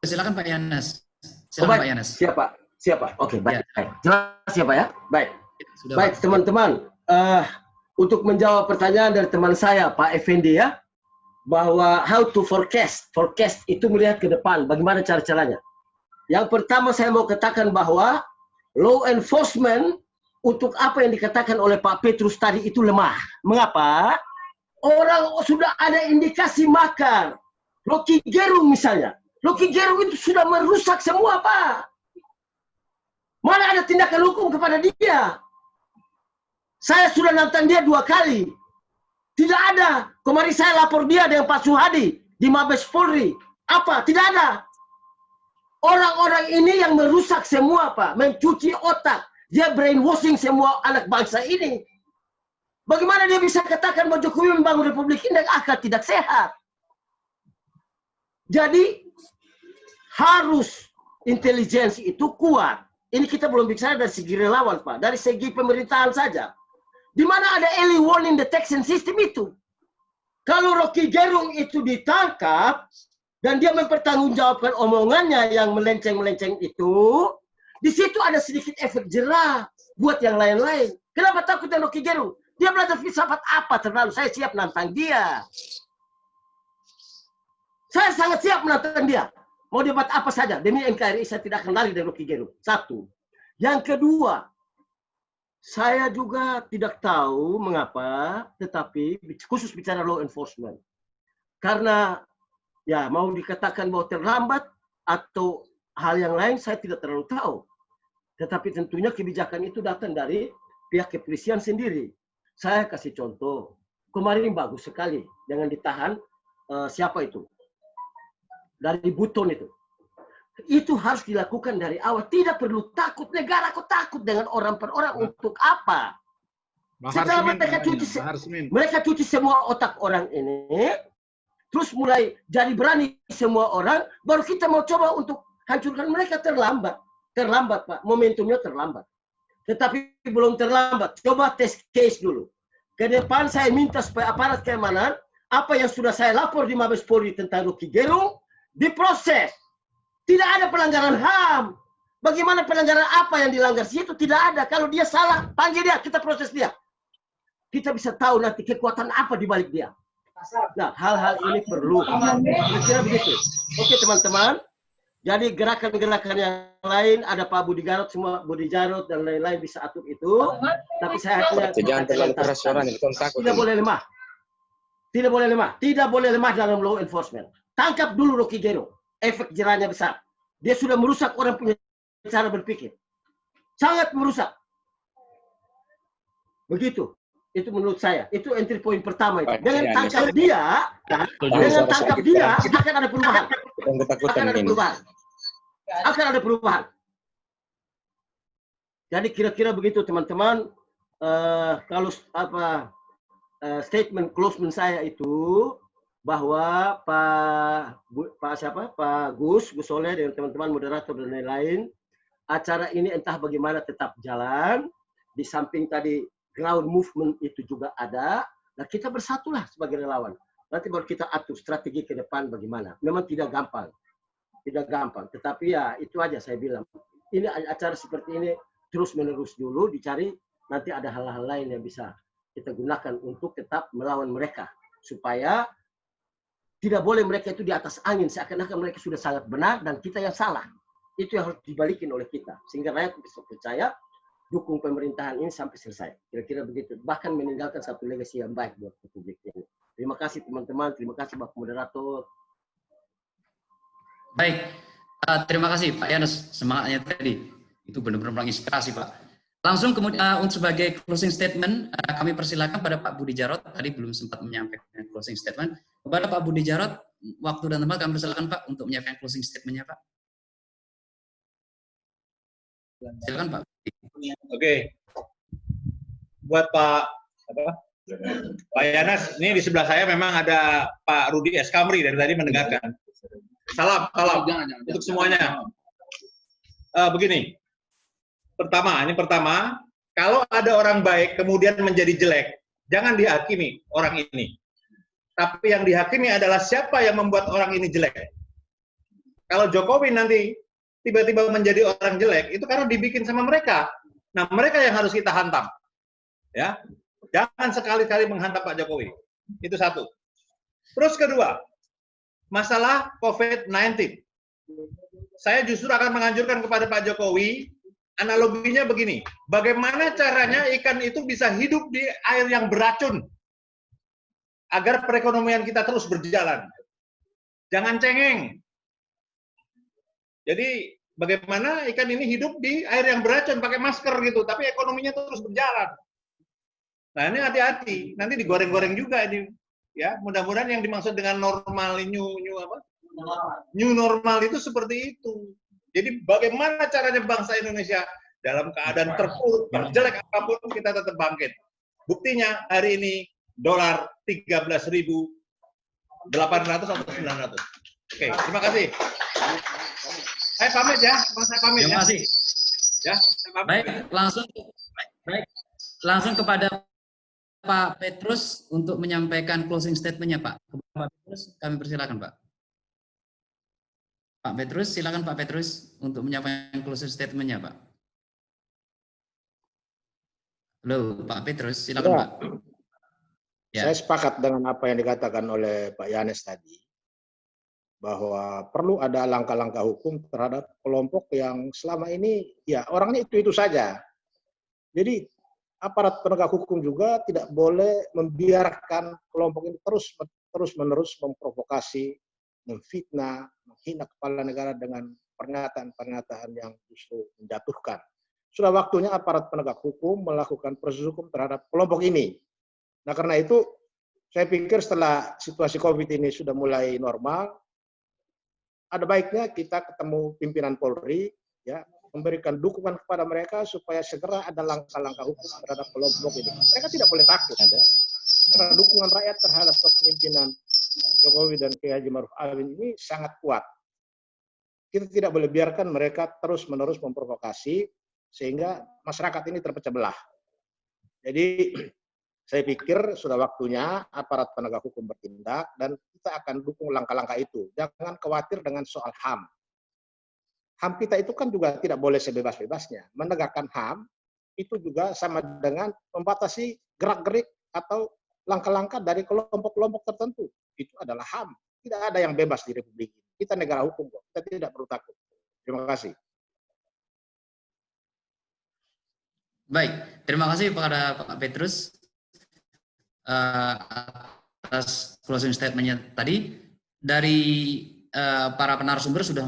silakan Pak Yanes. Oh, Silakan Pak baik. Yanes. Siapa? Oke, baik. Ya. Jelas ya Pak ya? Baik. Sudah, Baik, Pak. teman-teman. Untuk menjawab pertanyaan dari teman saya, Pak Effendi ya, bahwa how to forecast. Forecast itu melihat ke depan, bagaimana cara-caranya. Yang pertama saya mau katakan bahwa law enforcement untuk apa yang dikatakan oleh Pak Petrus tadi itu lemah. Mengapa? Orang sudah ada indikasi makar. Rocky Gerung misalnya. Rocky Gerung itu sudah merusak semua, Pak. Mana ada tindakan hukum kepada dia? Saya sudah nonton dia 2 kali. Tidak ada. Kemarin saya lapor dia dengan Pak Suhadi di Mabes Polri. Apa? Tidak ada. Orang-orang ini yang merusak semua, Pak. Mencuci otak. Dia brainwashing semua anak bangsa ini. Bagaimana dia bisa katakan bahwa Jokowi membangun Republik ini dengan akal tidak sehat? Jadi, harus intelijensi itu kuat. Ini kita belum bicara dari segi relawan, Pak. Dari segi pemerintahan saja. Di mana ada early warning detection system itu? Kalau Rocky Gerung itu ditangkap, dan dia mempertanggungjawabkan omongannya yang melenceng-melenceng itu, di situ ada sedikit efek jerah buat yang lain-lain. Kenapa takut dengan Rocky Gerung? Dia belajar filsafat apa terlalu? Saya siap nantang dia. Saya sangat siap menantang dia. Mau debat apa saja. Demi NKRI saya tidak akan lari dari Rocky Gerung. Satu. Yang kedua, saya juga tidak tahu mengapa, tetapi khusus bicara law enforcement. Karena ya mau dikatakan bahwa terlambat atau hal yang lain saya tidak terlalu tahu. Tetapi tentunya kebijakan itu datang dari pihak kepolisian sendiri. Saya kasih contoh. Kemarin bagus sekali. Jangan ditahan siapa itu? Dari Buton itu. Itu harus dilakukan dari awal. Tidak perlu takut. Negara kok takut dengan orang per orang untuk apa? Setelah mereka cuci semua otak orang ini, terus mulai jadi berani semua orang, baru kita mau coba untuk hancurkan mereka. Terlambat. Terlambat, Pak. Momentumnya terlambat. Tetapi belum terlambat. Coba test case dulu. Ke depan saya minta supaya aparat keamanan, apa yang sudah saya lapor di Mabes Polri tentang Rocky Gerung, diproses. Tidak ada pelanggaran HAM. Bagaimana pelanggaran apa yang dilanggar situ? Tidak ada. Kalau dia salah, panggil dia, kita proses dia. Kita bisa tahu nanti kekuatan apa di balik dia. Nah, hal-hal ini perlu. Kira-kira begitu. Oke, teman-teman. Jadi gerakan-gerakan yang lain, ada Pak Budi Jarot, semua Budi Jarot dan lain-lain bisa atur itu. Tapi saya hanya tidak boleh lemah. Tidak boleh lemah. Tidak boleh lemah dalam law enforcement. Tangkap dulu Rocky Gerung. Efek jerahnya besar. Dia sudah merusak orang punya cara berpikir. Sangat merusak. Begitu. Itu menurut saya. Itu entry point pertama itu. Dengan tangkap dia, akan ada perubahan. Akan ada perubahan. Akan ada perubahan. Jadi kira-kira begitu teman-teman. Kalau statement closement saya itu bahwa Pak Gus Soleh dan teman-teman moderator dan lain-lain, acara ini entah bagaimana tetap jalan. Di samping tadi ground movement itu juga ada. Nah, kita bersatulah sebagai relawan. Nanti baru kita atur strategi ke depan bagaimana. Memang tidak gampang. Tidak gampang. Tetapi ya itu aja saya bilang. Ini acara seperti ini terus-menerus dulu dicari. Nanti ada hal-hal lain yang bisa kita gunakan untuk tetap melawan mereka. Supaya tidak boleh mereka itu di atas angin. Seakan-akan mereka sudah sangat benar dan kita yang salah. Itu yang harus dibalikin oleh kita. Sehingga rakyat bisa percaya dukung pemerintahan ini sampai selesai. Kira-kira begitu. Bahkan meninggalkan satu legasi yang baik buat Republik ini. Terima kasih teman-teman. Terima kasih Bapak Moderator. Baik. Terima kasih Pak Yanes. Semangatnya tadi. Itu benar-benar menginspirasi Pak. Langsung kemudian untuk sebagai closing statement, kami persilakan pada Pak Budi Jarot. Tadi belum sempat menyampaikan closing statement. Kepada Pak Budi Jarot, waktu dan tempat kami persilakan Pak untuk menyampaikan closing statement-nya Pak. Silakan Pak. Oke. Buat Pak Yanes, ini di sebelah saya memang ada Pak Rudi S. Kamri dari tadi mendengarkan. Salam untuk semuanya. Begini, pertama, kalau ada orang baik kemudian menjadi jelek, jangan dihakimi orang ini. Tapi yang dihakimi adalah siapa yang membuat orang ini jelek. kalau Jokowi nanti tiba-tiba menjadi orang jelek, itu karena dibikin sama mereka. Nah, mereka yang harus kita hantam. Ya, jangan sekali-kali menghantam Pak Jokowi. Itu satu. Terus kedua, masalah COVID-19. Saya justru akan menganjurkan kepada Pak Jokowi, analoginya begini, bagaimana caranya ikan itu bisa hidup di air yang beracun, agar perekonomian kita terus berjalan. Jangan cengeng. Jadi bagaimana ikan ini hidup di air yang beracun, pakai masker gitu, tapi ekonominya terus berjalan. Nah ini hati-hati, nanti digoreng-goreng juga ini. Ya, mudah-mudahan yang dimaksud dengan normal, new normal itu seperti itu. Jadi bagaimana caranya bangsa Indonesia dalam keadaan terpuruk, jelek apapun kita tetap bangkit. Buktinya hari ini dolar 13.800 atau 900. Oke, terima kasih. Saya pamit ya, saya pamit Terima kasih. Ya, saya pamit. Baik, langsung kepada Pak Petrus untuk menyampaikan closing statement-nya, Pak. Pak Petrus, kami persilakan, Pak. Pak Petrus, silakan Pak Petrus untuk menyampaikan closing statement-nya, Pak. Halo, Pak Petrus, silakan, Ya, Pak. Ya. Saya sepakat dengan apa yang dikatakan oleh Pak Yanes tadi, bahwa perlu ada langkah-langkah hukum terhadap kelompok yang selama ini ya orangnya itu saja. Jadi aparat penegak hukum juga tidak boleh membiarkan kelompok ini terus-menerus memprovokasi, memfitnah, menghina kepala negara dengan pernyataan-pernyataan yang justru menjatuhkan. Sudah waktunya aparat penegak hukum melakukan proses hukum terhadap kelompok ini. Nah, karena itu saya pikir setelah situasi COVID ini sudah mulai normal, ada baiknya kita ketemu pimpinan Polri, ya, memberikan dukungan kepada mereka supaya segera ada langkah-langkah hukum terhadap kelompok ini. Mereka tidak boleh takut, ya. Karena dukungan rakyat terhadap kepemimpinan Jokowi dan Kiai Haji Ma'ruf Amin ini sangat kuat. Kita tidak boleh biarkan mereka terus-menerus memprovokasi sehingga masyarakat ini terpecah belah. Jadi saya pikir sudah waktunya aparat penegak hukum bertindak dan kita akan dukung langkah-langkah itu. Jangan khawatir dengan soal HAM. HAM kita itu kan juga tidak boleh sebebas-bebasnya. Menegakkan HAM itu juga sama dengan membatasi gerak-gerik atau langkah-langkah dari kelompok-kelompok tertentu. Itu adalah HAM. Tidak ada yang bebas di Republik ini. Kita negara hukum kok. Kita tidak perlu takut. Terima kasih. Baik, terima kasih kepada Pak Petrus atas closing statement-nya tadi. Dari para penarasumber sudah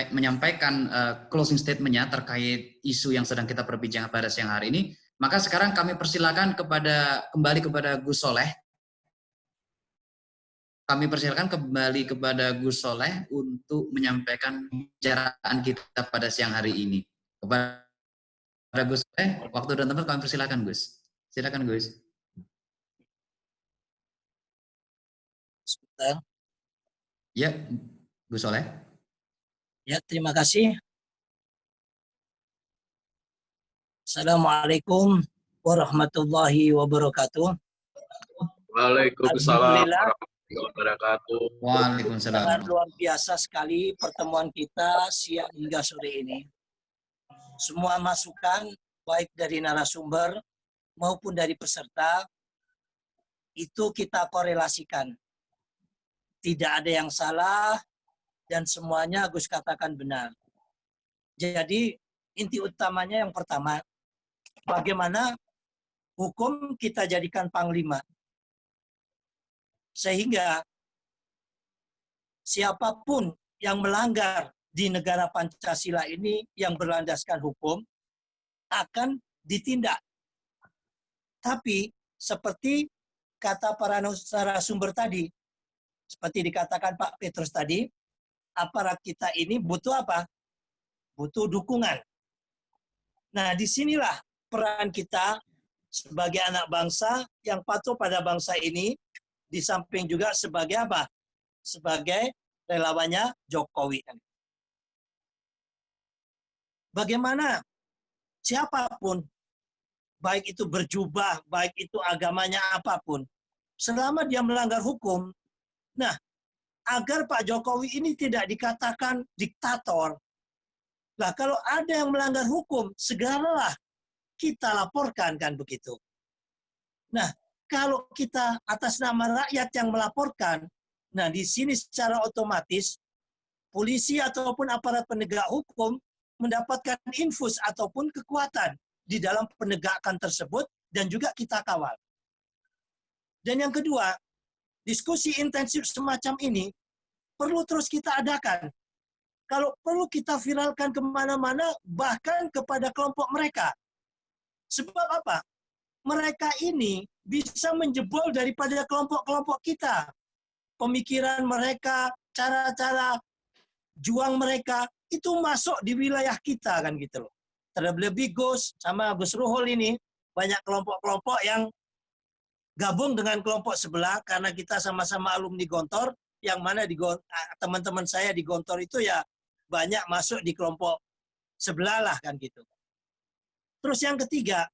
menyampaikan closing statement-nya terkait isu yang sedang kita perbincangkan pada siang hari ini. Maka sekarang kami persilakan kembali kepada Gus Soleh. Kami persilakan kembali kepada Gus Soleh untuk menyampaikan pembicaraan kita pada siang hari ini. Kepada Gus Soleh, waktu dan tempat kami persilakan, Gus. Silakan, Gus. Sebentar. Ya, Gus Soleh. Ya, terima kasih. Assalamualaikum warahmatullahi wabarakatuh. Waalaikumsalam Alhamdulillah. warahmatullahi wabarakatuh. Waalaikumsalam. Sangat luar biasa sekali pertemuan kita siang hingga sore ini. Semua masukan, baik dari narasumber maupun dari peserta, itu kita korelasikan. Tidak ada yang salah, dan semuanya Gus katakan benar. Jadi, inti utamanya yang pertama, bagaimana hukum kita jadikan panglima. Sehingga siapapun yang melanggar di negara Pancasila ini yang berlandaskan hukum akan ditindak. Tapi seperti kata para narasumber tadi, seperti dikatakan Pak Petrus tadi, aparat kita ini butuh apa? Butuh dukungan. Nah, disinilah peran kita sebagai anak bangsa yang patuh pada bangsa ini, di samping juga sebagai apa? Sebagai relawannya Jokowi. Bagaimana siapapun, baik itu berjubah, baik itu agamanya apapun, selama dia melanggar hukum, nah agar Pak Jokowi ini tidak dikatakan diktator. Nah, kalau ada yang melanggar hukum, segeralah kita laporkan, kan begitu. Nah, kalau kita atas nama rakyat yang melaporkan, nah di sini secara otomatis polisi ataupun aparat penegak hukum mendapatkan infus ataupun kekuatan di dalam penegakan tersebut dan juga kita kawal. Dan yang kedua, diskusi intensif semacam ini perlu terus kita adakan. Kalau perlu kita viralkan kemana-mana, bahkan kepada kelompok mereka. Sebab apa? Mereka ini bisa menjebol daripada kelompok-kelompok kita. Pemikiran mereka, cara-cara juang mereka, itu masuk di wilayah kita, kan gitu loh. Terlebih Gus sama Gus Ruhul ini, banyak kelompok-kelompok yang gabung dengan kelompok sebelah, karena kita sama-sama alumni Gontor, yang mana teman-teman saya di Gontor itu ya banyak masuk di kelompok sebelah lah, kan gitu. Terus yang ketiga,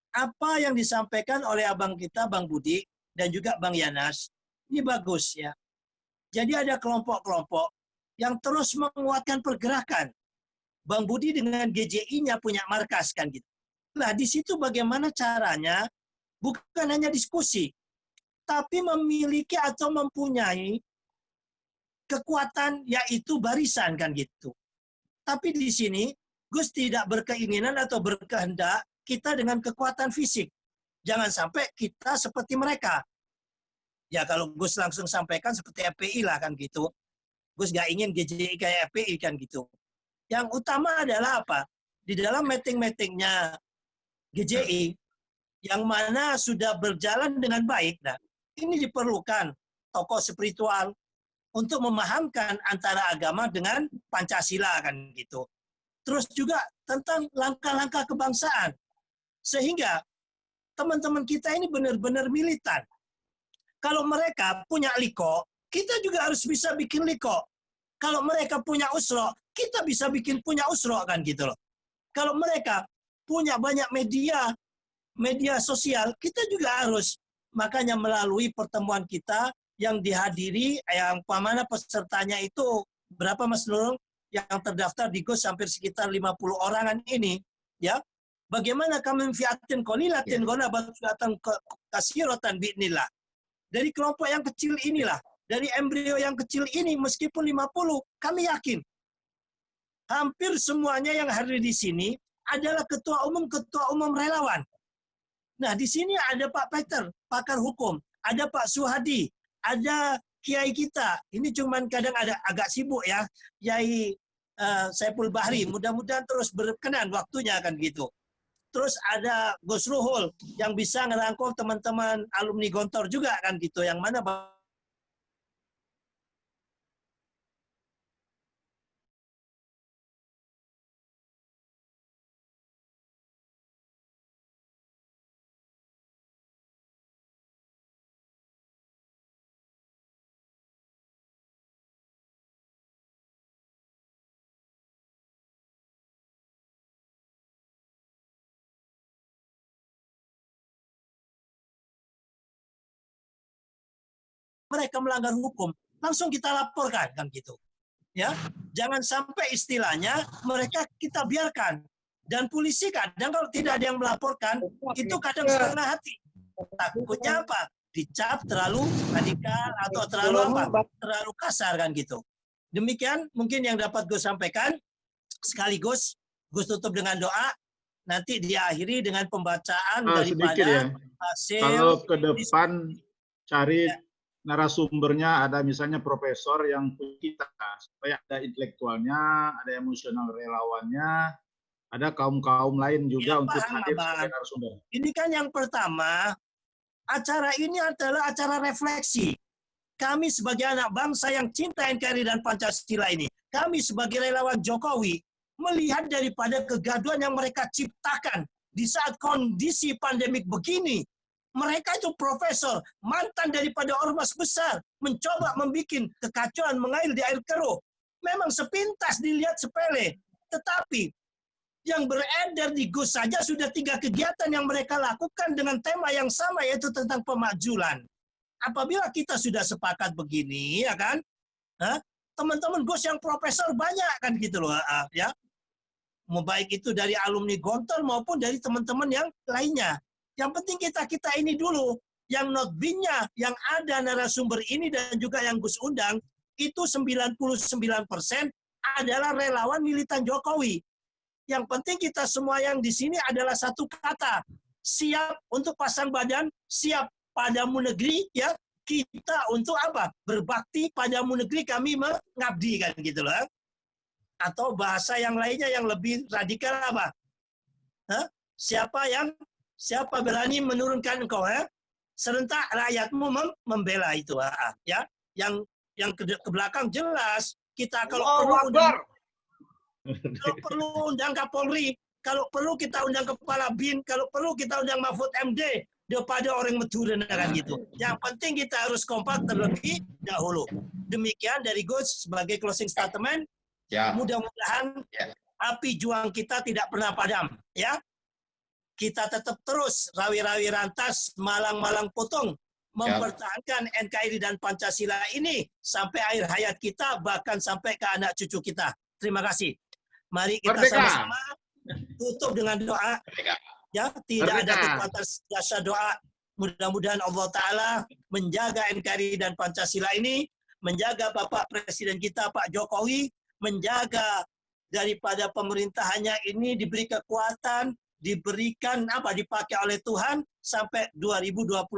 apa yang disampaikan oleh abang kita, Bang Budi, dan juga Bang Yanas, ini bagus ya. Jadi ada kelompok-kelompok yang terus menguatkan pergerakan. Bang Budi dengan GJI-nya punya markas, kan gitu. Nah, di situ bagaimana caranya, bukan hanya diskusi, tapi memiliki atau mempunyai kekuatan, yaitu barisan, kan gitu. Tapi di sini Gus tidak berkeinginan atau berkehendak kita dengan kekuatan fisik. Jangan sampai kita seperti mereka. Ya kalau Gus langsung sampaikan seperti FPI lah, kan gitu. Gus nggak ingin GJI kayak FPI, kan gitu. Yang utama adalah apa? Di dalam meeting-meetingnya GJI, yang mana sudah berjalan dengan baik, nah, ini diperlukan tokoh spiritual untuk memahamkan antara agama dengan Pancasila, kan gitu. Terus juga tentang langkah-langkah kebangsaan. Sehingga teman-teman kita ini benar-benar militan. Kalau mereka punya liko, kita juga harus bisa bikin liko. Kalau mereka punya usro, kita bisa punya usro, kan gitu loh. Kalau mereka punya banyak media sosial, kita juga harus. Makanya melalui pertemuan kita yang dihadiri, yang mana pesertanya itu berapa Mas Nurul yang terdaftar di GUS hampir sekitar 50 orangan ini, ya. Bagaimana kami fiatin qolilatin ghalabatun katsiratan bi'nillah. Dari kelompok yang kecil inilah, dari embrio yang kecil ini meskipun 50, kami yakin hampir semuanya yang hadir di sini adalah ketua umum relawan. Nah, di sini ada Pak Peter, pakar hukum, ada Pak Suhadi, ada kiai kita. Ini cuman kadang ada agak sibuk ya, Kiai Saiful Bahri. Mudah-mudahan terus berkenan waktunya, kan gitu. Terus ada Gus Ruhul yang bisa ngerangkul teman-teman alumni Gontor juga, kan gitu. Yang mana mereka melanggar hukum, langsung kita laporkan, kan gitu. Ya, jangan sampai istilahnya mereka kita biarkan. Dan polisi kadang kalau tidak ada yang melaporkan, itu kadang setengah hati. Takutnya apa? Dicap terlalu radikal atau terlalu apa? Terlalu kasar, kan gitu. Demikian mungkin yang dapat gue sampaikan. Sekaligus gue tutup dengan doa. Nanti diakhiri dengan pembacaan daripada ya. hasil. Kalau ke depan cari narasumbernya ada misalnya profesor yang kita, supaya ada intelektualnya, ada emosional relawannya, ada kaum-kaum lain juga ya, untuk hadir sebagai narasumber. Ini kan yang pertama, acara ini adalah acara refleksi. Kami sebagai anak bangsa yang cinta NKRI dan Pancasila ini, kami sebagai relawan Jokowi, melihat daripada kegaduhan yang mereka ciptakan di saat kondisi pandemik begini. Mereka itu profesor, mantan daripada ormas besar, mencoba membuat kekacauan mengalir di air keruh. Memang sepintas dilihat sepele, tetapi yang beredar di GUS saja sudah 3 kegiatan yang mereka lakukan dengan tema yang sama, yaitu tentang pemakzulan. apabila kita sudah sepakat begini, ya kan, teman-teman Gus yang profesor banyak kan gitu loh, ya. Mau baik itu dari alumni Gontor maupun dari teman-teman yang lainnya. Yang penting kita ini dulu, yang not bin-nya, yang ada narasumber ini dan juga yang Gus undang, itu 99% adalah relawan militan Jokowi. Yang penting kita semua yang di sini adalah satu kata, siap untuk pasang badan, siap padamu negeri, ya. Kita untuk apa? Berbakti padamu negeri, kami mengabdi kan gitu loh. Atau bahasa yang lainnya yang lebih radikal apa? Siapa berani menurunkan engkau, serentak rakyatmu membela itu, ya. Yang ke belakang jelas kita kalau perlu undang Kapolri, kalau perlu kita undang Kepala BIN, kalau perlu kita undang Mahfud MD daripada orang Madura kan gitu. Yang penting kita harus kompak terlebih dahulu. Demikian dari Gus sebagai closing statement. Ya. Mudah-mudahan api juang kita tidak pernah padam, ya. Kita tetap terus rawi-rawi rantas, malang-malang potong, mempertahankan NKRI dan Pancasila ini sampai akhir hayat kita, bahkan sampai ke anak cucu kita. Terima kasih. Mari kita sama-sama tutup dengan doa. Ya, tidak ada kekuatan jasa doa. Mudah-mudahan Allah Ta'ala menjaga NKRI dan Pancasila ini, menjaga Bapak Presiden kita Pak Jokowi, menjaga daripada pemerintahannya ini diberi kekuatan, diberikan dipakai oleh Tuhan sampai 2024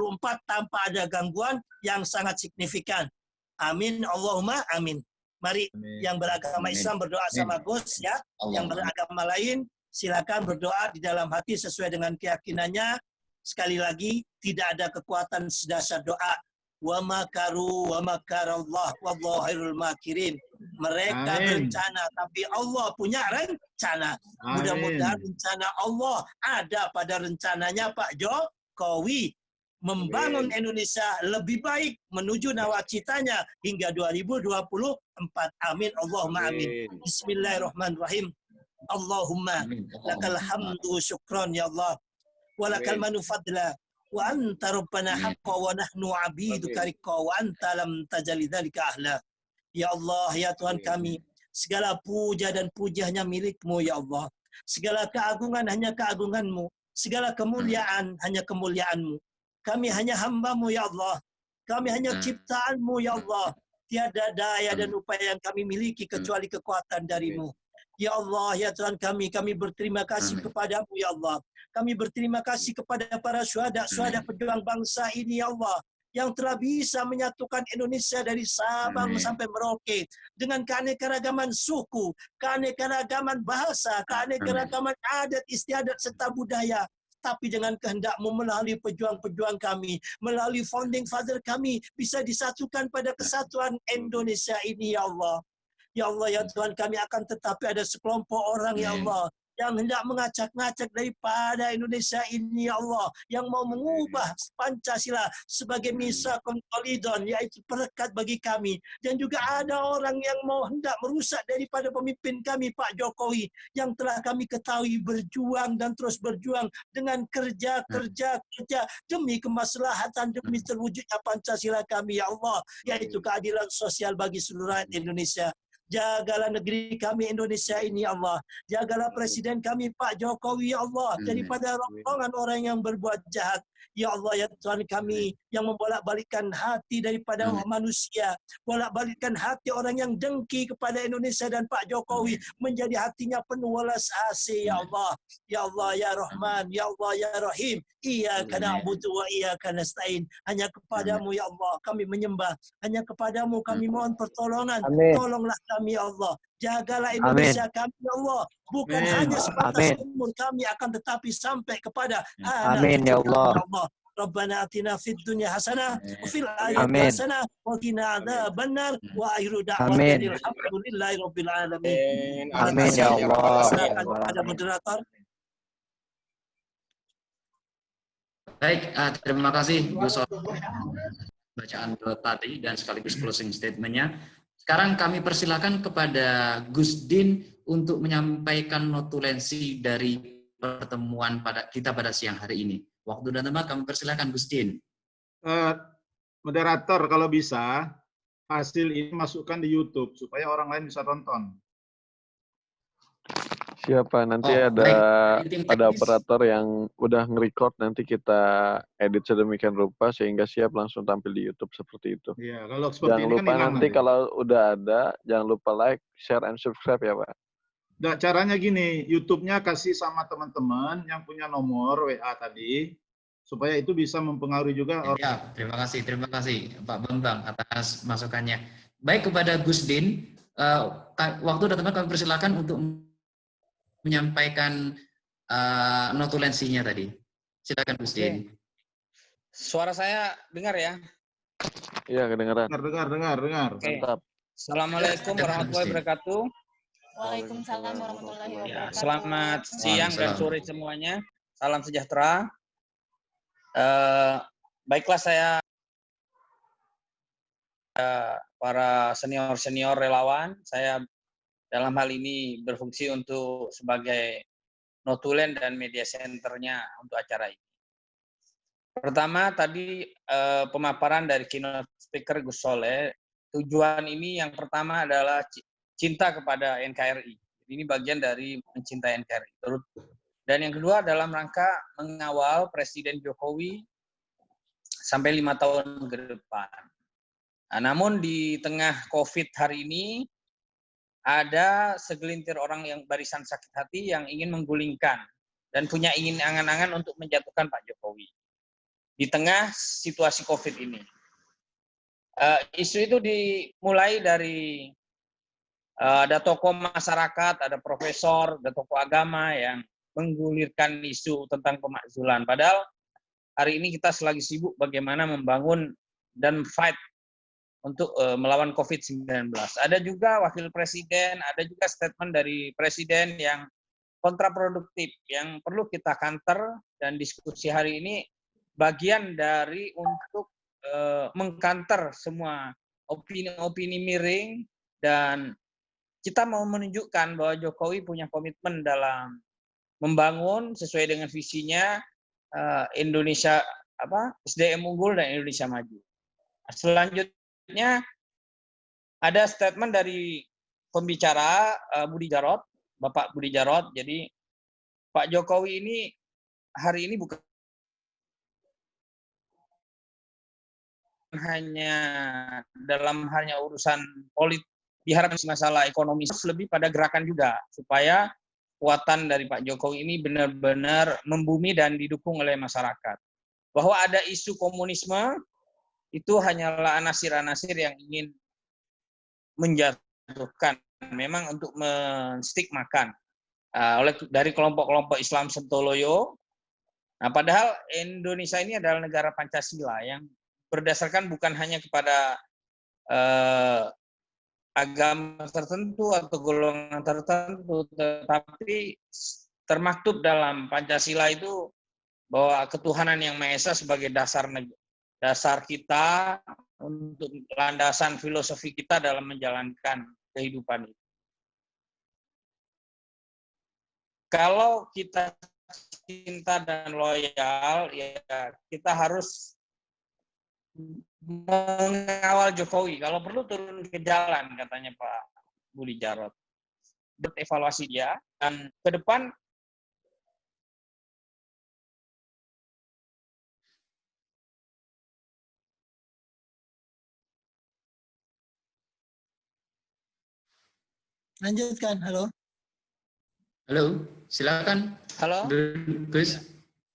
tanpa ada gangguan yang sangat signifikan. Amin, Allahumma amin. Mari yang beragama Islam berdoa sama Gus, ya. Yang beragama lain silakan berdoa di dalam hati sesuai dengan keyakinannya. Sekali lagi, tidak ada kekuatan sedasar doa. Wa makaru wa makarallah wallahu khairul makirin. Mereka berencana, tapi Allah punya rencana. Mudah-mudahan rencana Allah ada pada rencananya Pak Jokowi membangun Indonesia lebih baik menuju nawacitanya hingga 2024. Amin, Allahumma amin. Bismillahirrahmanirrahim. Allahumma lakal hamdu syukran ya Allah, walakal manu fadla, wa anta rabbana haqqa wa nahnu abiduka riqqa wa anta lam tajali dzalika ahla. Ya Allah, ya Tuhan kami, segala puja dan puji hanya milik-Mu ya Allah. Segala keagungan hanya keagungan-Mu, segala kemuliaan hanya kemuliaan-Mu. Kami hanya hamba-Mu ya Allah. Kami hanya ciptaan-Mu ya Allah. Tiada daya dan upaya yang kami miliki kecuali kekuatan dari-Mu. Ya Allah, ya Tuhan kami berterima kasih kepada-Mu ya Allah. Kami berterima kasih kepada para syuhada pejuang bangsa ini ya Allah, yang telah bisa menyatukan Indonesia dari Sabang sampai Merauke dengan keanekaragaman suku, keanekaragaman bahasa, keanekaragaman adat istiadat serta budaya. Tapi dengan kehendak-Mu melalui pejuang-pejuang kami, melalui founding father kami, bisa disatukan pada kesatuan Indonesia ini ya Allah. Ya Allah, ya Tuhan kami akan tetapi ada sekelompok orang ya Allah yang hendak mengacak-ngacak daripada Indonesia ini ya Allah, yang mau mengubah Pancasila sebagai misakon kolidon, yaitu perekat bagi kami. Dan juga ada orang yang mau hendak merusak daripada pemimpin kami Pak Jokowi, yang telah kami ketahui berjuang dan terus berjuang dengan kerja demi kemaslahatan, demi terwujudnya Pancasila kami ya Allah, yaitu keadilan sosial bagi seluruh rakyat Indonesia. Jagalah negeri kami Indonesia ini ya Allah. Jagalah Presiden kami Pak Jokowi ya Allah daripada rombongan orang yang berbuat jahat. Ya Allah, ya Tuhan kami yang membolak-balikkan hati daripada manusia, bolak-balikkan hati orang yang dengki kepada Indonesia dan Pak Jokowi menjadi hatinya penuh welas asih ya Allah. Ya Allah, ya Rahman, ya Allah, ya Rahim. Iyyaka na'budu wa iyyaka nasta'in. Hanya kepadamu ya Allah kami menyembah. Hanya kepadamu kami mohon pertolongan. Tolonglah kami ya Allah. Jagalah Indonesia kami ya Allah. Bukan hanya sebatas umur kami akan tetapi sampai kepada Amin ya Allah. Rabbana atina fid dunya hasanah wa fil akhirati hasanah wa qina adzabannar wa akhiru da'wana alhamdulillahi rabbil alamin. Amin ya Allah. Ada moderator. Baik, terima kasih Gus bacaan tadi dan sekaligus closing statement-nya. Sekarang kami persilakan kepada Gus Din untuk menyampaikan notulensi dari pertemuan kita pada siang hari ini. Waktu dan tempat kami persilakan Gus Din. moderator kalau bisa hasil ini masukkan di YouTube supaya orang lain bisa tonton. Siapa nanti Oh, ada baik. Tim ada teknis. operator yang udah nge-record, nanti kita edit sedemikian rupa sehingga siap langsung tampil di YouTube seperti itu. Iya, kalau seperti Jangan ini kan lupa hilang nanti nanti. kalau udah ada, jangan lupa like, share, and subscribe ya Pak. Nah, caranya gini, YouTube-nya kasih sama teman-teman yang punya nomor WA tadi, supaya itu bisa mempengaruhi juga orang. Ya, terima kasih Pak Bambang atas masukannya. Baik, kepada Gus Din, waktu dan tempat kami persilakan untuk menyampaikan notulensinya tadi. Silakan Gus Din. Suara saya dengar ya? Iya, kedengeran. Dengar. Oke. Mantap. Assalamualaikum warahmatullahi wabarakatuh. Waalaikumsalam warahmatullahi Ya, wabarakatuh. selamat siang dan sore semuanya. Salam sejahtera. Baiklah, saya para senior relawan, saya dalam hal ini berfungsi untuk sebagai notulen dan media centernya untuk acara ini. Pertama tadi pemaparan dari keynote speaker Gus Soleh, tujuan ini yang pertama adalah cinta kepada NKRI. Ini bagian dari mencintai NKRI. Dan yang kedua dalam rangka mengawal Presiden Jokowi sampai 5 tahun ke depan. Nah, namun di tengah COVID hari ini ada segelintir orang yang barisan sakit hati yang ingin menggulingkan dan punya ingin angan-angan untuk menjatuhkan Pak Jokowi di tengah situasi COVID ini. Isu itu dimulai dari ada tokoh masyarakat, ada profesor, ada tokoh agama yang menggulirkan isu tentang pemakzulan. Padahal hari ini kita selagi sibuk bagaimana membangun dan fight untuk melawan COVID-19. Ada juga wakil presiden, ada juga statement dari presiden yang kontraproduktif, yang perlu kita counter, dan diskusi hari ini bagian dari untuk mengcounter semua opini-opini miring, dan kita mau menunjukkan bahwa Jokowi punya komitmen dalam membangun sesuai dengan visinya Indonesia SDM unggul dan Indonesia maju. Selanjutnya ada statement dari pembicara Budi Jarot, Bapak Budi Jarot. Jadi Pak Jokowi ini hari ini bukan hanya dalam halnya urusan politik, diharapkan masalah ekonomi, lebih pada gerakan juga supaya kekuatan dari Pak Jokowi ini benar-benar membumi dan didukung oleh masyarakat. Bahwa ada isu komunisme itu hanyalah anasir-anasir yang ingin menjatuhkan, memang untuk menstigmakan dari kelompok-kelompok Islam Sontoloyo. Nah, padahal Indonesia ini adalah negara Pancasila yang berdasarkan bukan hanya kepada agama tertentu atau golongan tertentu, tetapi termaktub dalam Pancasila itu bahwa ketuhanan yang Maha Esa sebagai dasar kita untuk landasan filosofi kita dalam menjalankan kehidupan itu. Kalau kita cinta dan loyal, ya kita harus mengawal Jokowi. Kalau perlu turun ke jalan, katanya Pak Budi Jarot. Evaluasi dia, dan ke depan Lanjutkan, halo. Halo, silakan. Halo, Gus.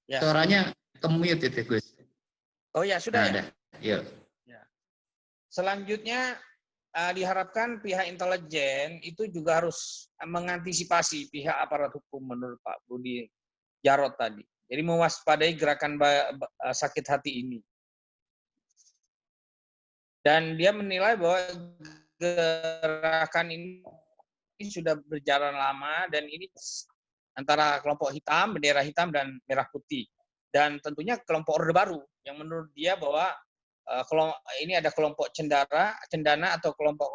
ya. Suaranya ke-mute itu, Gus. Oh ya, sudah ada. Ya. Selanjutnya diharapkan pihak intelijen itu juga harus mengantisipasi pihak aparat hukum menurut Pak Budi Jarot tadi. Jadi mewaspadai gerakan sakit hati ini. Dan dia menilai bahwa gerakan ini sudah berjalan lama dan ini antara kelompok hitam, bendera hitam dan merah putih. Dan tentunya kelompok Orde Baru yang menurut dia bahwa ini ada kelompok cendana atau kelompok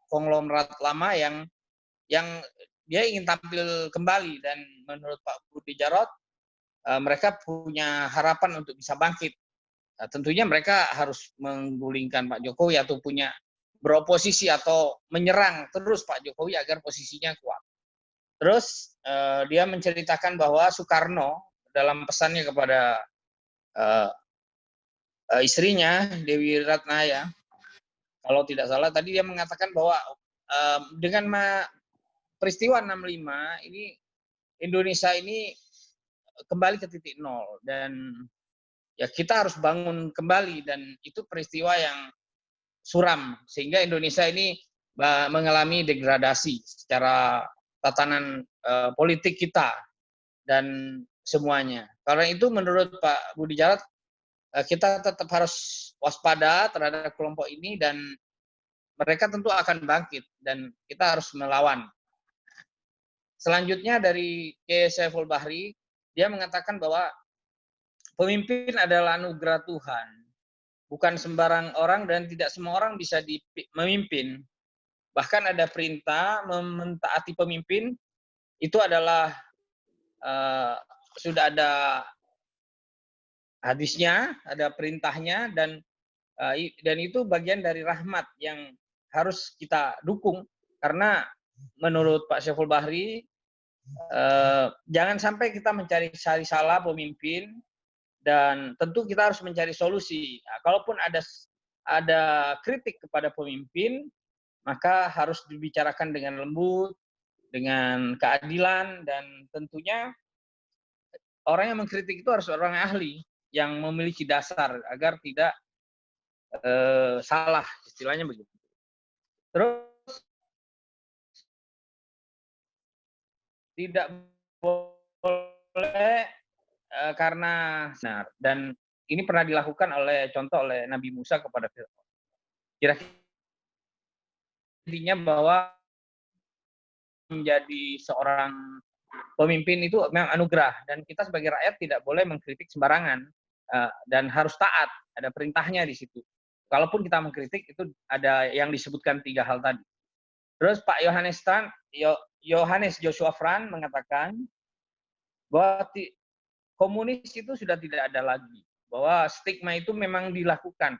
konglomerat lama yang dia ingin tampil kembali, dan menurut Pak Budi Jarot mereka punya harapan untuk bisa bangkit tentunya mereka harus menggulingkan Pak Jokowi atau punya beroposisi atau menyerang terus Pak Jokowi agar posisinya kuat. Terus dia menceritakan bahwa Soekarno dalam pesannya kepada istrinya Dewi Ratnaya, kalau tidak salah tadi dia mengatakan bahwa dengan peristiwa 65 ini Indonesia ini kembali ke titik nol dan ya kita harus bangun kembali, dan itu peristiwa yang suram sehingga Indonesia ini mengalami degradasi secara tatanan politik kita dan semuanya. Karena itu menurut Pak Budi Jarot kita tetap harus waspada terhadap kelompok ini dan mereka tentu akan bangkit dan kita harus melawan. Selanjutnya dari Kiai Saiful Bahri, dia mengatakan bahwa pemimpin adalah anugerah Tuhan, bukan sembarang orang dan tidak semua orang bisa memimpin. Bahkan ada perintah mentaati pemimpin, itu adalah sudah ada hadisnya, ada perintahnya, dan itu bagian dari rahmat yang harus kita dukung. Karena menurut Pak Saiful Bahri, jangan sampai kita mencari salah pemimpin, dan tentu kita harus mencari solusi. Nah, kalaupun ada kritik kepada pemimpin, maka harus dibicarakan dengan lembut, dengan keadilan, dan tentunya orang yang mengkritik itu harus orang ahli yang memiliki dasar agar tidak salah, istilahnya begitu. Terus tidak boleh karena benar, dan ini pernah dilakukan contoh oleh Nabi Musa kepada Fir'aun. Kira-kira intinya bahwa menjadi seorang pemimpin itu memang anugerah, dan kita sebagai rakyat tidak boleh mengkritik sembarangan dan harus taat, ada perintahnya di situ. Kalaupun kita mengkritik itu ada yang disebutkan 3 hal tadi. Terus Pak Yohanes Joshua Fran mengatakan bahwa komunis itu sudah tidak ada lagi, bahwa stigma itu memang dilakukan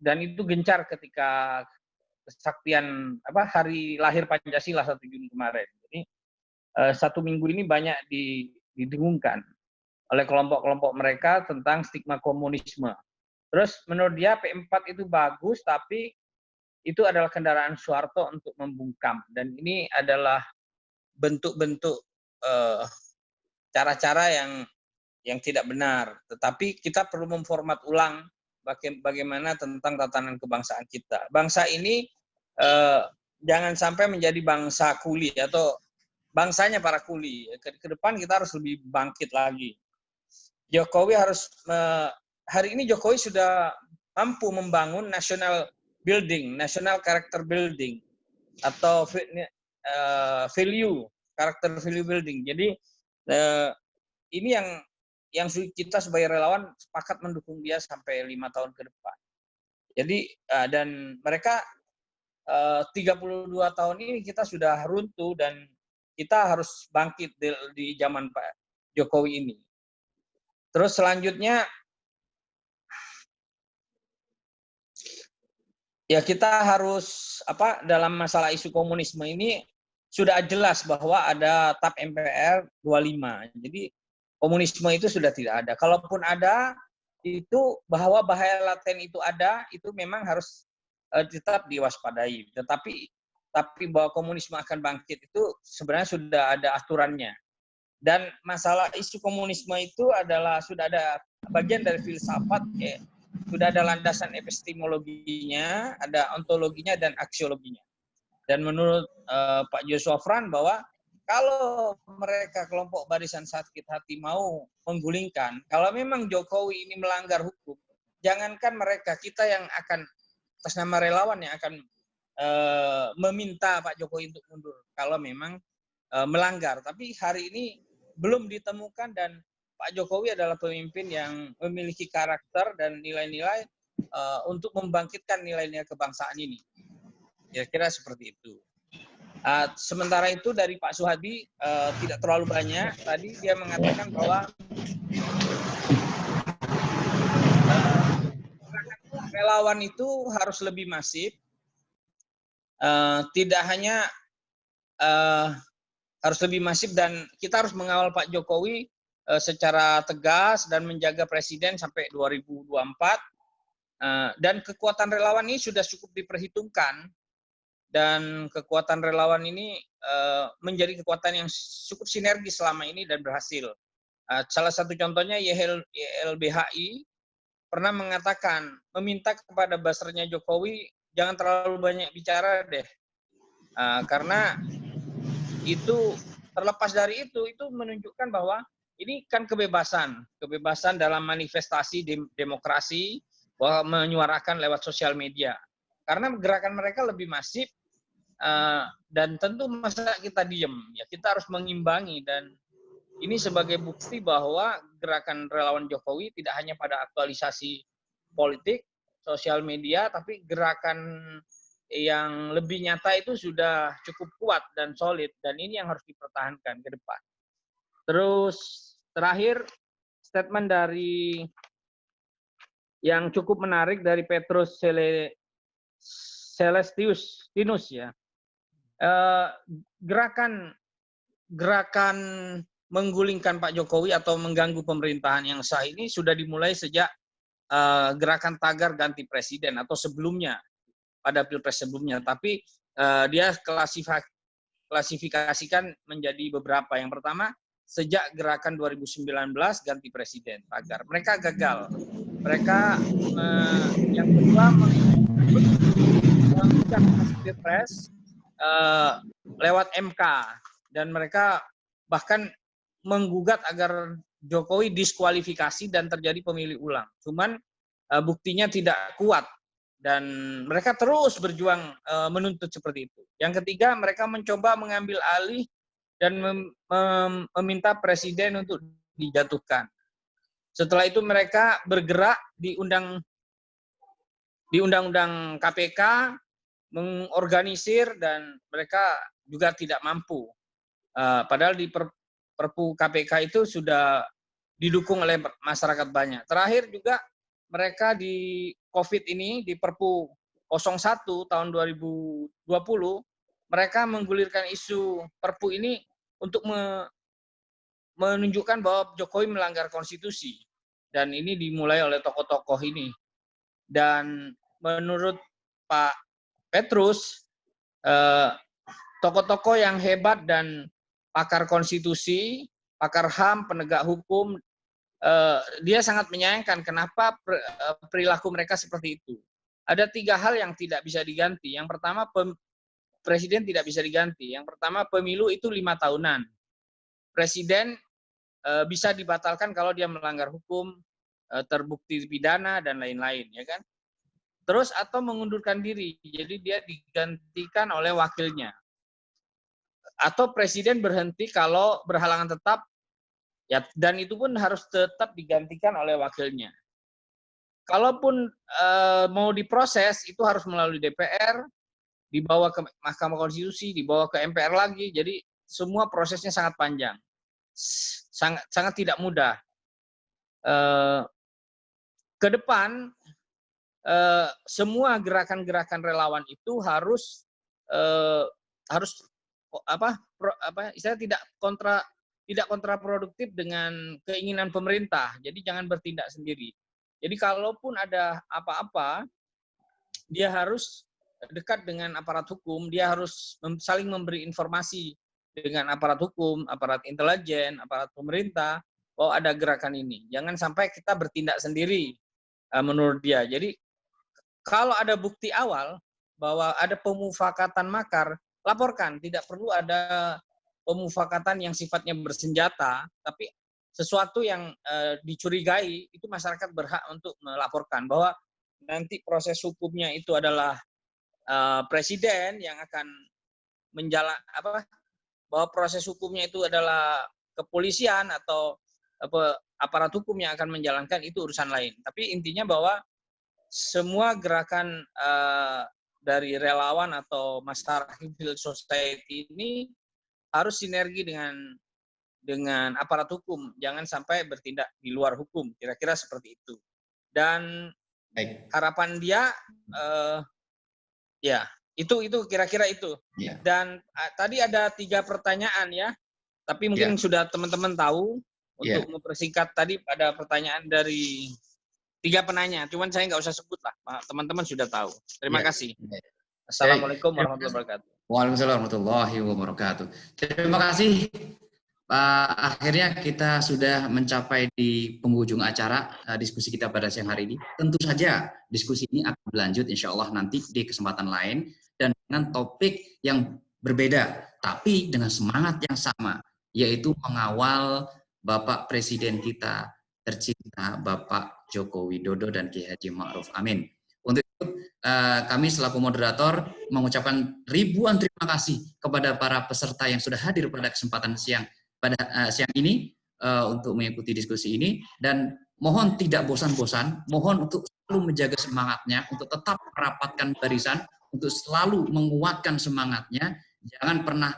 dan itu gencar ketika kesaktian hari lahir Pancasila 1 Juni kemarin. Jadi 1 minggu ini banyak didengungkan oleh kelompok-kelompok mereka tentang stigma komunisme. Terus menurut dia P4 itu bagus, tapi itu adalah kendaraan Soeharto untuk membungkam, dan ini adalah bentuk-bentuk cara-cara yang tidak benar. Tetapi kita perlu memformat ulang bagaimana tentang tatanan kebangsaan kita. Bangsa ini jangan sampai menjadi bangsa kuli atau bangsanya para kuli. Ke depan kita harus lebih bangkit lagi. Jokowi harus hari ini Jokowi sudah mampu membangun national building, national character building, atau character value building. Jadi ini yang kita sebagai relawan sepakat mendukung dia sampai 5 tahun ke depan. Jadi dan mereka 32 tahun ini kita sudah runtuh dan kita harus bangkit di zaman Pak Jokowi ini. Terus selanjutnya ya kita harus dalam masalah isu komunisme ini sudah jelas bahwa ada TAP MPR 25. Jadi komunisme itu sudah tidak ada. Kalaupun ada, itu bahwa bahaya laten itu ada, itu memang harus tetap diwaspadai. Tapi bahwa komunisme akan bangkit itu sebenarnya sudah ada aturannya. Dan masalah isu komunisme itu sudah ada bagian dari filsafat, sudah ada landasan epistemologinya, ada ontologinya dan aksiologinya. Dan menurut Pak Joshua Fran bahwa kalau mereka kelompok barisan sakit hati mau menggulingkan, kalau memang Jokowi ini melanggar hukum, jangankan mereka, kita yang akan atas nama relawan yang akan meminta Pak Jokowi untuk mundur kalau memang melanggar. Tapi hari ini belum ditemukan, dan Pak Jokowi adalah pemimpin yang memiliki karakter dan nilai-nilai untuk membangkitkan nilai-nilai kebangsaan ini. Kira-kira seperti itu. Sementara itu dari Pak Suhadi tidak terlalu banyak. Tadi dia mengatakan bahwa relawan itu harus lebih masif, tidak hanya harus lebih masif, dan kita harus mengawal Pak Jokowi secara tegas dan menjaga Presiden sampai 2024. Dan kekuatan relawan ini sudah cukup diperhitungkan, dan kekuatan relawan ini menjadi kekuatan yang cukup sinergis selama ini dan berhasil. Salah satu contohnya YLBHI pernah mengatakan, meminta kepada buzzer-nya Jokowi jangan terlalu banyak bicara deh, karena itu terlepas dari itu menunjukkan bahwa ini kan kebebasan dalam manifestasi demokrasi, bahwa menyuarakan lewat sosial media. Karena gerakan mereka lebih masif, dan tentu masa kita diem, ya kita harus mengimbangi, dan ini sebagai bukti bahwa gerakan relawan Jokowi tidak hanya pada aktualisasi politik, sosial media, tapi gerakan yang lebih nyata itu sudah cukup kuat dan solid, dan ini yang harus dipertahankan ke depan. Terus terakhir, statement dari yang cukup menarik dari Petrus Celestinus ya. Gerakan menggulingkan Pak Jokowi atau mengganggu pemerintahan yang sah ini sudah dimulai sejak gerakan tagar ganti presiden atau sebelumnya, pada Pilpres sebelumnya. Tapi dia klasifikasikan menjadi beberapa. Yang pertama, sejak gerakan 2019 ganti presiden tagar. Mereka gagal. Mereka yang kedua menggugat Pilpres lewat MK, dan mereka bahkan menggugat agar Jokowi diskualifikasi dan terjadi pemilih ulang. Cuman buktinya tidak kuat, dan mereka terus berjuang menuntut seperti itu. Yang ketiga, mereka mencoba mengambil alih dan meminta presiden untuk dijatuhkan. Setelah itu mereka bergerak di undang-undang KPK, mengorganisir, dan mereka juga tidak mampu. Padahal di Perpu KPK itu sudah didukung oleh masyarakat banyak. Terakhir juga mereka di COVID ini, di Perpu 01 tahun 2020, mereka menggulirkan isu Perpu ini untuk menunjukkan bahwa Jokowi melanggar konstitusi. Dan ini dimulai oleh tokoh-tokoh ini. Dan menurut Pak Petrus, tokoh-tokoh yang hebat dan pakar konstitusi, pakar HAM, penegak hukum, dia sangat menyayangkan kenapa perilaku mereka seperti itu. Ada 3 hal yang tidak bisa diganti. Yang pertama, presiden tidak bisa diganti. Yang pertama, pemilu itu 5 tahunan. Presiden bisa dibatalkan kalau dia melanggar hukum, terbukti pidana, dan lain-lain, ya kan? Terus atau mengundurkan diri, jadi dia digantikan oleh wakilnya. Atau presiden berhenti kalau berhalangan tetap, ya, dan itu pun harus tetap digantikan oleh wakilnya. Kalaupun mau diproses, itu harus melalui DPR, dibawa ke Mahkamah Konstitusi, dibawa ke MPR lagi. Jadi semua prosesnya sangat panjang, sangat tidak mudah. Ke depan, semua gerakan-gerakan relawan itu harus istilahnya tidak kontraproduktif dengan keinginan pemerintah. Jadi jangan bertindak sendiri. Jadi kalaupun ada apa-apa, dia harus dekat dengan aparat hukum, dia harus saling memberi informasi dengan aparat hukum, aparat intelijen, aparat pemerintah, bahwa ada gerakan ini. Jangan sampai kita bertindak sendiri, menurut dia. Jadi kalau ada bukti awal bahwa ada pemufakatan makar, laporkan. Tidak perlu ada pemufakatan yang sifatnya bersenjata, tapi sesuatu yang dicurigai, itu masyarakat berhak untuk melaporkan. Bahwa nanti proses hukumnya itu adalah presiden yang akan bahwa proses hukumnya itu adalah kepolisian atau aparat hukum yang akan menjalankan, itu urusan lain. Tapi intinya bahwa semua gerakan dari relawan atau masyarakat civil society ini harus sinergi dengan aparat hukum, jangan sampai bertindak di luar hukum, kira-kira seperti itu. Dan Baik. harapan dia ya itu kira-kira itu. Ya. Dan tadi ada 3 pertanyaan ya, tapi mungkin sudah teman-teman tahu. Untuk mempersingkat tadi ada pertanyaan dari 3 penanya, cuman saya nggak usah sebut lah, teman-teman sudah tahu. Terima kasih. Assalamualaikum warahmatullahi wabarakatuh. Waalaikumsalam warahmatullahi wabarakatuh. Terima kasih. Akhirnya kita sudah mencapai di penghujung acara diskusi kita pada siang hari ini. Tentu saja diskusi ini akan berlanjut insya Allah nanti di kesempatan lain dan dengan topik yang berbeda, tapi dengan semangat yang sama, yaitu mengawal Bapak Presiden kita tercinta Bapak Joko Widodo dan Kiai Haji Ma'ruf Amin. Untuk itu kami selaku moderator mengucapkan ribuan terima kasih kepada para peserta yang sudah hadir pada kesempatan siang ini untuk mengikuti diskusi ini, dan mohon tidak bosan-bosan, mohon untuk selalu menjaga semangatnya, untuk tetap merapatkan barisan, untuk selalu menguatkan semangatnya, jangan pernah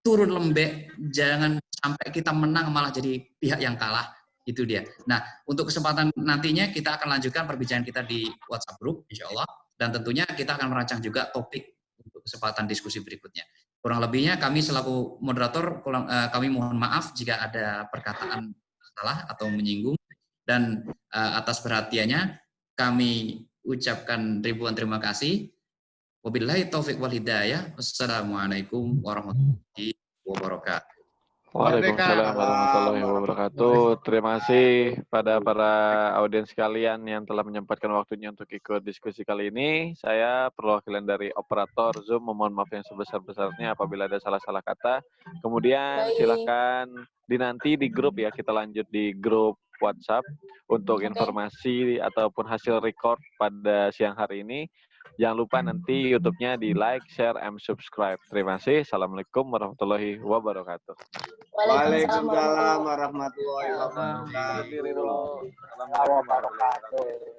turun lembek, jangan sampai kita menang malah jadi pihak yang kalah. Itu dia. Nah, untuk kesempatan nantinya kita akan lanjutkan perbincangan kita di WhatsApp group, insya Allah. Dan tentunya kita akan merancang juga topik untuk kesempatan diskusi berikutnya. Kurang lebihnya kami selaku moderator, kami mohon maaf jika ada perkataan salah atau menyinggung. Dan atas perhatiannya kami ucapkan ribuan terima kasih. Wabillahi taufiq wal hidayah. Wassalamualaikum warahmatullahi wabarakatuh. Waalaikumsalam warahmatullahi wabarakatuh. Terima kasih pada para audiens sekalian yang telah menyempatkan waktunya untuk ikut diskusi kali ini. Saya perwakilan dari operator Zoom memohon maaf yang sebesar-besarnya apabila ada salah-salah kata. Kemudian silakan dinanti di grup ya, kita lanjut di grup WhatsApp untuk informasi ataupun hasil record pada siang hari ini. Jangan lupa nanti YouTube-nya di like, share, and subscribe. Terima kasih. Assalamualaikum warahmatullahi wabarakatuh. Waalaikumsalam warahmatullahi Berdiri dulu. Assalamualaikum warahmatullahi wabarakatuh.